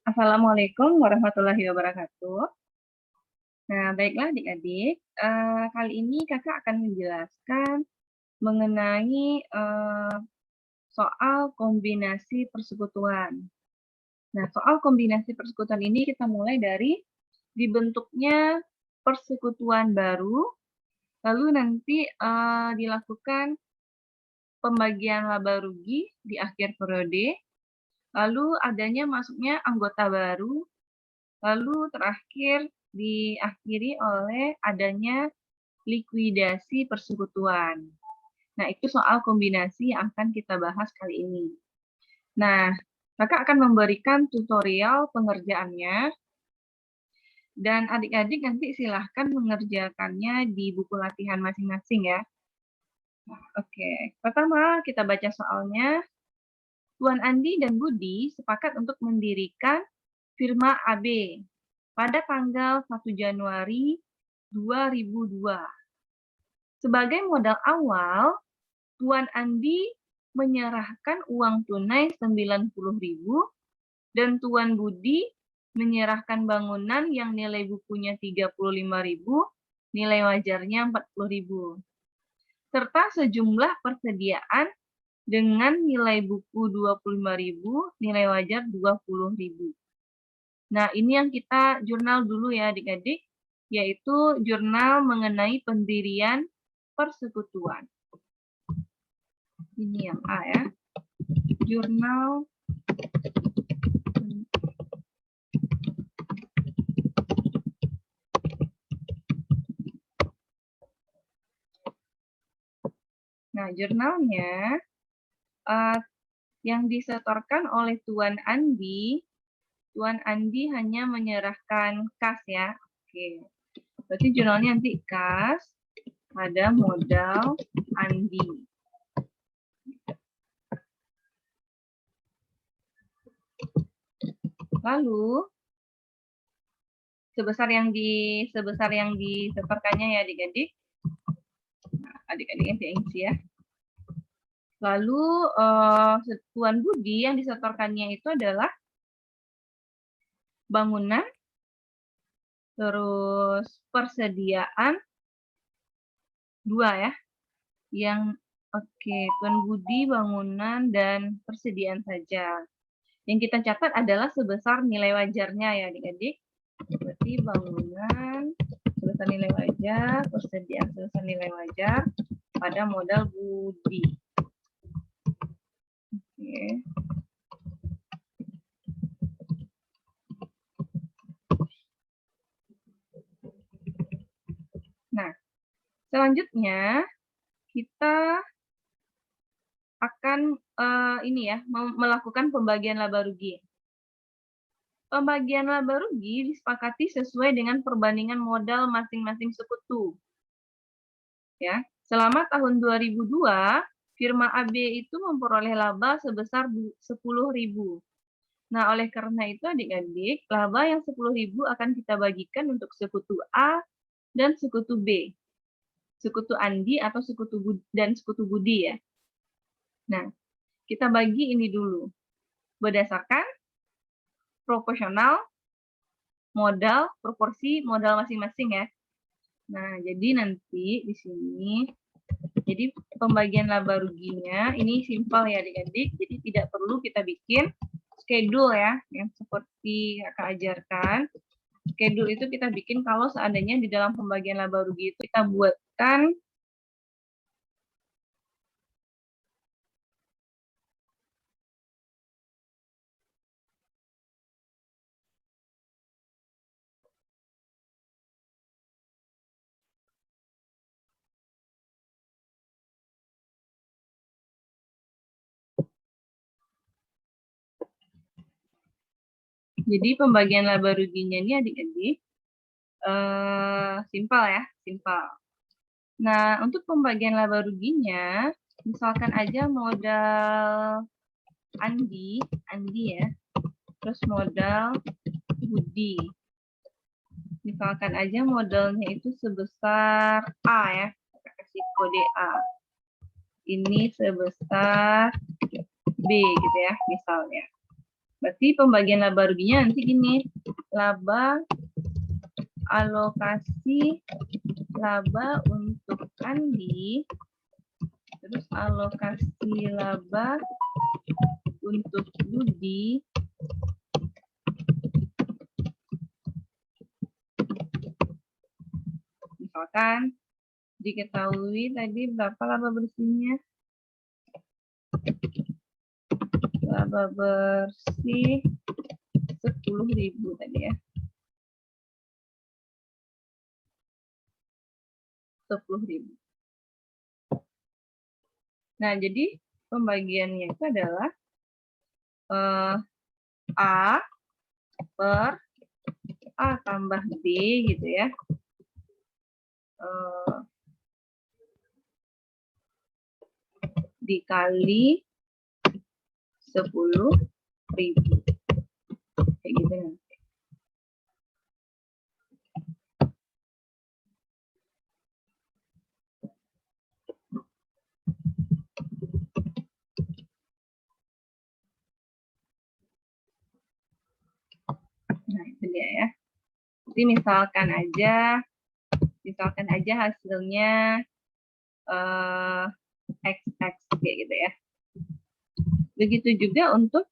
Assalamualaikum warahmatullahi wabarakatuh. Nah, baiklah adik-adik, kali ini kakak akan menjelaskan mengenai soal kombinasi persekutuan. Nah, soal kombinasi persekutuan ini kita mulai dari dibentuknya persekutuan baru, lalu nanti dilakukan pembagian laba rugi di akhir periode, lalu adanya masuknya anggota baru, lalu terakhir diakhiri oleh adanya likuidasi persekutuan. Nah, itu soal kombinasi yang akan kita bahas kali ini. Nah, kakak akan memberikan tutorial pengerjaannya, dan adik-adik nanti silahkan mengerjakannya di buku latihan masing-masing ya. Nah, oke, pertama kita baca soalnya. Tuan Andi dan Budi sepakat untuk mendirikan firma AB pada tanggal 1 Januari 2002. Sebagai modal awal, Tuan Andi menyerahkan uang tunai 90.000 dan Tuan Budi menyerahkan bangunan yang nilai bukunya 35.000, nilai wajarnya 40.000. Serta sejumlah persediaan dengan nilai buku 25.000, nilai wajar 20.000. Nah, ini yang kita jurnal dulu ya adik-adik, yaitu jurnal mengenai pendirian persekutuan. Ini yang A ya, jurnal Nah, jurnalnya yang disetorkan oleh Tuan Andi hanya menyerahkan kas ya. Oke, berarti jurnalnya nanti kas pada modal Andi. Lalu sebesar yang disetorkannya ya adik-adik. Nah, adik-adik yang diingat ya. Lalu Tuan Budi yang disetorkannya itu adalah bangunan, terus persediaan 2 ya. Yang oke, Tuan Budi bangunan dan persediaan saja. Yang kita catat adalah sebesar nilai wajarnya ya adik-adik. Berarti bangunan sebesar nilai wajar, persediaan sebesar nilai wajar pada modal Budi. Oke. Nah, selanjutnya kita akan melakukan pembagian laba rugi. Pembagian laba rugi disepakati sesuai dengan perbandingan modal masing-masing sekutu. Ya, selama tahun 2002, firma AB itu memperoleh laba sebesar 10.000. Nah, oleh karena itu adik-adik, laba yang 10.000 akan kita bagikan untuk sekutu A dan sekutu B. Sekutu Andi atau sekutu Budi ya. Nah, kita bagi ini dulu berdasarkan proporsional modal, proporsi modal masing-masing ya. Nah, jadi nanti di sini, jadi pembagian laba ruginya ini simpel ya adik-adik, jadi tidak perlu kita bikin schedule ya, yang seperti kakak ajarkan. Schedule itu kita bikin kalau seandainya di dalam pembagian laba rugi itu kita buatkan jadi pembagian laba ruginya ini adik-adik simpel ya, simpel. Nah, untuk pembagian laba ruginya, misalkan aja modal Andi ya, terus modal Budi. Misalkan aja modalnya itu sebesar A ya, kita kasih kode A. Ini sebesar B gitu ya, misalnya. Berarti pembagian laba ruginya nanti gini. Laba alokasi laba untuk Andi, terus alokasi laba untuk Budi, misalkan diketahui tadi berapa laba bersihnya? Laba bersih 10.000 tadi ya. 10.000. Nah, jadi pembagiannya itu adalah A per A tambah B gitu ya. Dikali 10.000. Kayak gitu nanti. Nah, itu dia ya. Jadi misalkan aja hasilnya XX kayak gitu ya. Begitu juga untuk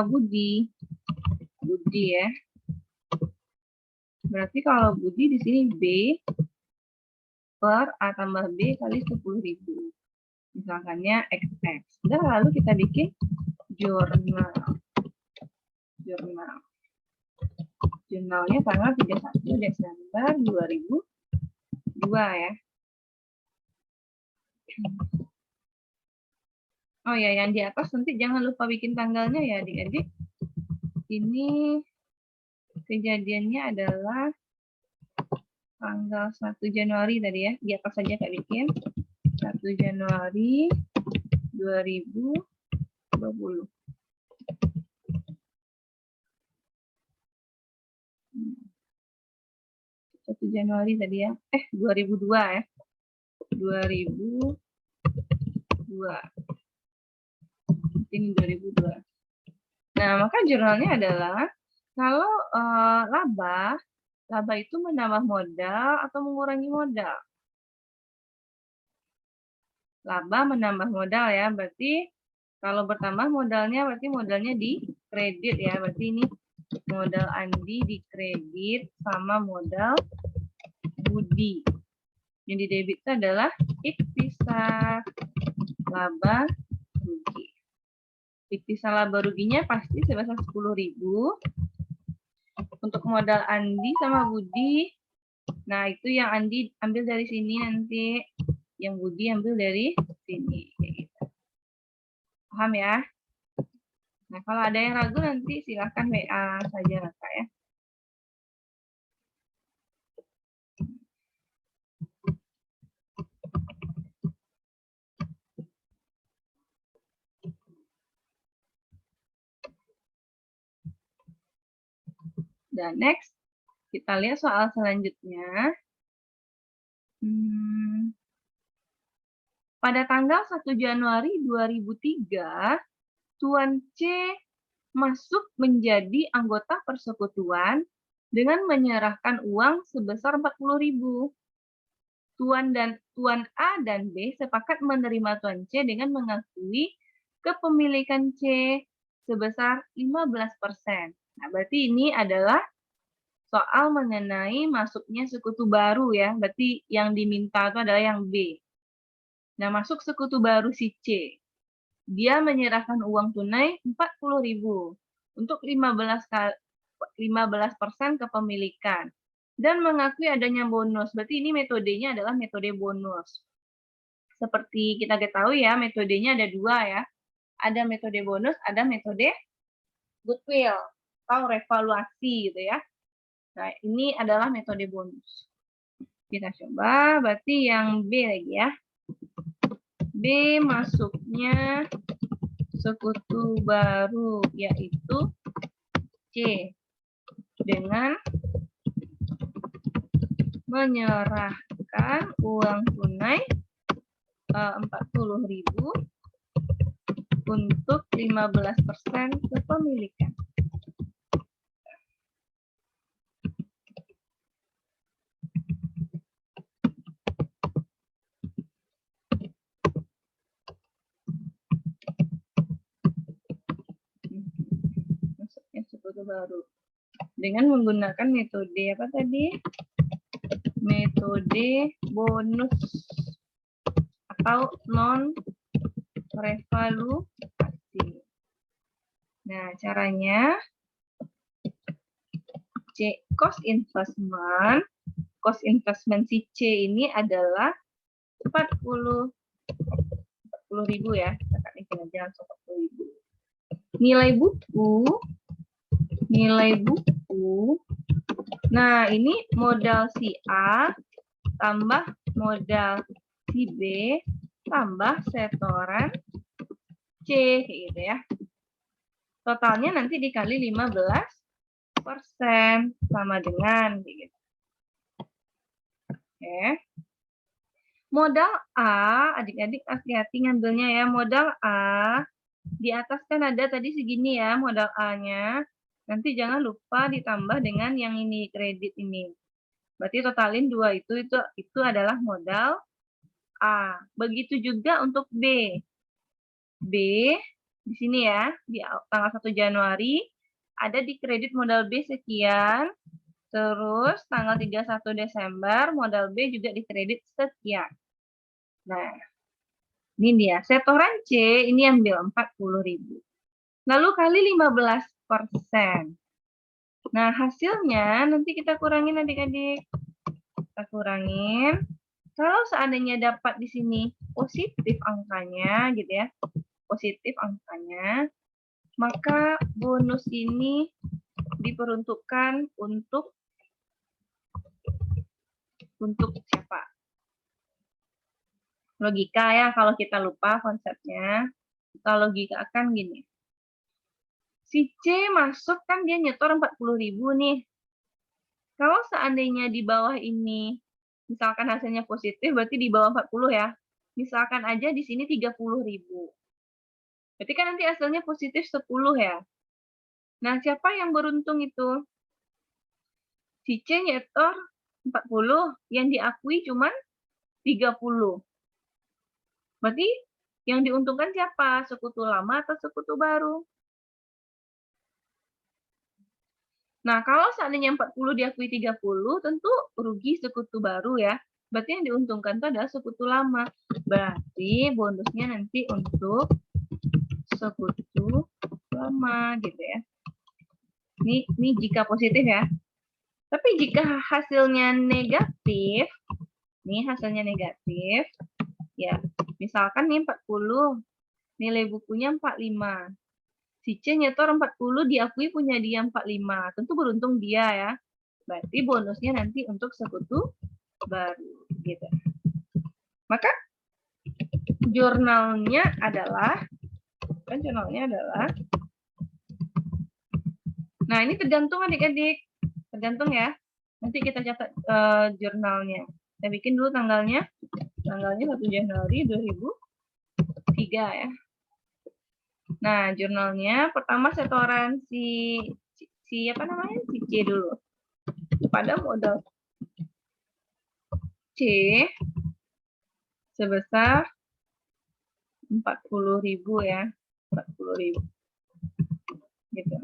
Budi ya. Berarti kalau Budi di sini B per A tambah B kali 10.000. Misalkannya XX. Dan lalu kita bikin jurnal. Jurnalnya tanggal 31 Desember 2002 ya. Oh ya, yang di atas nanti jangan lupa bikin tanggalnya ya adik-adik. Ini kejadiannya adalah tanggal 1 Januari tadi ya. Di atas saja Kak bikin. 1 Januari 2020. 1 Januari tadi ya. 2002 ya. 2002. Ini 2002. Nah, maka jurnalnya adalah kalau laba itu menambah modal atau mengurangi modal. Laba menambah modal ya, berarti kalau bertambah modalnya berarti modalnya di kredit ya, berarti ini modal Andi di kredit sama modal Budi. Yang di debit itu adalah iktisar laba rugi. Iktisar laba ruginya pasti sebesar 10.000. Untuk modal Andi sama Budi, nah itu yang Andi ambil dari sini nanti, yang Budi ambil dari sini. Kayak gitu. Paham ya? Nah, kalau ada yang ragu nanti silahkan WA saja Kak ya. Dan next, kita lihat soal selanjutnya. Pada tanggal 1 Januari 2003, Tuan C masuk menjadi anggota persekutuan dengan menyerahkan uang sebesar 40.000. Tuan A dan B sepakat menerima Tuan C dengan mengakui kepemilikan C sebesar 15%. Nah, berarti ini adalah soal mengenai masuknya sekutu baru ya. Berarti yang diminta itu adalah yang B. Nah, masuk sekutu baru si C. Dia menyerahkan uang tunai 40.000 untuk 15% kepemilikan dan mengakui adanya bonus. Berarti ini metodenya adalah metode bonus. Seperti kita ketahui ya, metodenya ada dua ya. Ada metode bonus, ada metode goodwill atau revaluasi gitu ya. Nah, ini adalah metode bonus. Kita coba, berarti yang B lagi ya. B masuknya sekutu baru yaitu C dengan menyerahkan uang tunai 40.000 untuk 15% kepemilikan. baru. Dengan menggunakan metode apa tadi? Metode bonus atau non-revaluasi. Nah, caranya cost investment si C ini adalah 40.000 ya. Kita bikin aja langsung 40.000. Nilai buku. Nah, ini modal si A tambah modal si B tambah setoran C kayak gitu ya. Totalnya nanti dikali 15% sama dengan gitu. Oke. Modal A, adik-adik hati-hati ngambilnya ya. Modal A di atas kan ada tadi segini ya modal A-nya. Nanti jangan lupa ditambah dengan yang ini, kredit ini. Berarti totalin 2 itu adalah modal A. Begitu juga untuk B. B di sini ya, di tanggal 1 Januari ada di kredit modal B sekian. Terus tanggal 31 Desember modal B juga di kredit sekian. Nah, ini dia. Setoran C ini ambil 40.000. Lalu kali 15%. Nah, hasilnya nanti kita kurangin adik-adik. Kita kurangin. Kalau seandainya dapat di sini positif angkanya, gitu ya. Positif angkanya, maka bonus ini diperuntukkan untuk siapa? Logika ya, kalau kita lupa konsepnya. Kita logikakan gini. Si C masuk kan dia nyetor 40.000 nih. Kalau seandainya di bawah ini, misalkan hasilnya positif, berarti di bawah 40 ya. Misalkan aja di sini 30.000. Berarti kan nanti hasilnya positif 10 ya. Nah, siapa yang beruntung itu? Si C nyetor 40, yang diakui cuma 30. Berarti yang diuntungkan siapa? Sekutu lama atau sekutu baru? Nah, kalau seandainya 40 diakui 30, tentu rugi sekutu baru ya. Berarti yang diuntungkan itu adalah sekutu lama. Berarti bonusnya nanti untuk sekutu lama gitu ya. Ini jika positif ya. Tapi jika hasilnya negatif, nih hasilnya negatif, ya misalkan nih 40, nilai bukunya 45. Si C nyetor 40, diakui punya dia 45. Tentu beruntung dia ya. Berarti bonusnya nanti untuk sekutu baru. Gitu. Maka jurnalnya adalah, nah ini tergantung adik-adik. Tergantung ya. Nanti kita catat jurnalnya. Kita bikin dulu tanggalnya. Tanggalnya 1 Januari 2003 ya. Nah, jurnalnya pertama setoran si apa namanya? Si C dulu. Pada modal C sebesar 40.000 ya. 40.000. Gitu.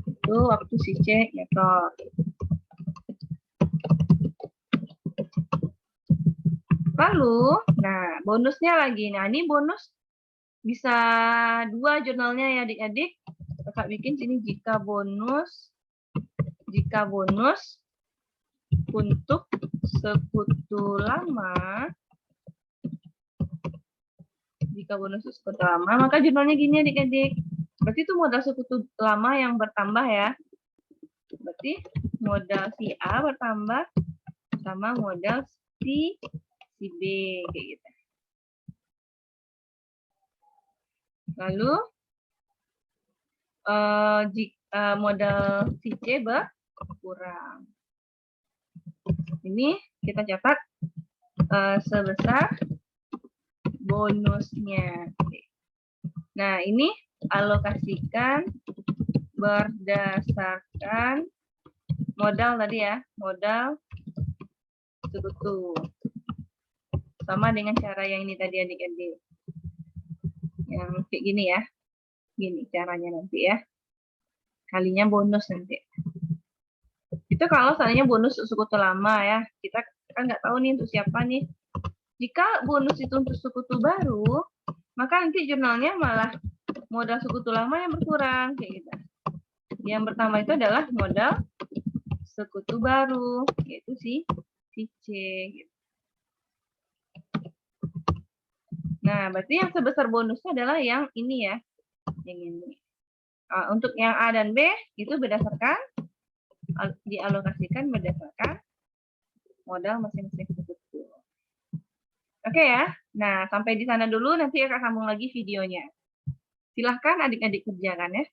Itu waktu si C nyetor. Lalu, nah bonusnya lagi. Nah, ini bonus bisa 2 jurnalnya ya adik-adik. Kakak bikin sini jika bonus untuk sekutu lama. Jika bonus untuk sekutu lama, maka jurnalnya gini adik-adik. Berarti itu modal sekutu lama yang bertambah ya. Berarti modal si A bertambah sama modal si B kayak gitu. Lalu modal si C berkurang. Ini kita catat sebesar bonusnya. Nah, ini alokasikan berdasarkan modal tadi ya, modal sekutu. Sama dengan cara yang ini tadi adik-adik. Yang kayak gini ya. Gini caranya nanti ya. kalinya bonus nanti. Itu kalau seandainya bonus sekutu lama ya, kita kan nggak tahu nih untuk siapa nih. Jika bonus itu untuk sekutu baru, maka nanti jurnalnya malah modal sekutu lama yang berkurang kayak gitu. Yang pertama itu adalah modal sekutu baru, yaitu si C. Gitu. Nah, berarti yang sebesar bonusnya adalah yang ini ya, yang ini. Untuk yang A dan B itu berdasarkan dialokasikan berdasarkan modal masing-masing sekutu. Oke ya. Nah, sampai di sana dulu, nanti akan sambung lagi videonya. Silahkan adik-adik kerjakan ya.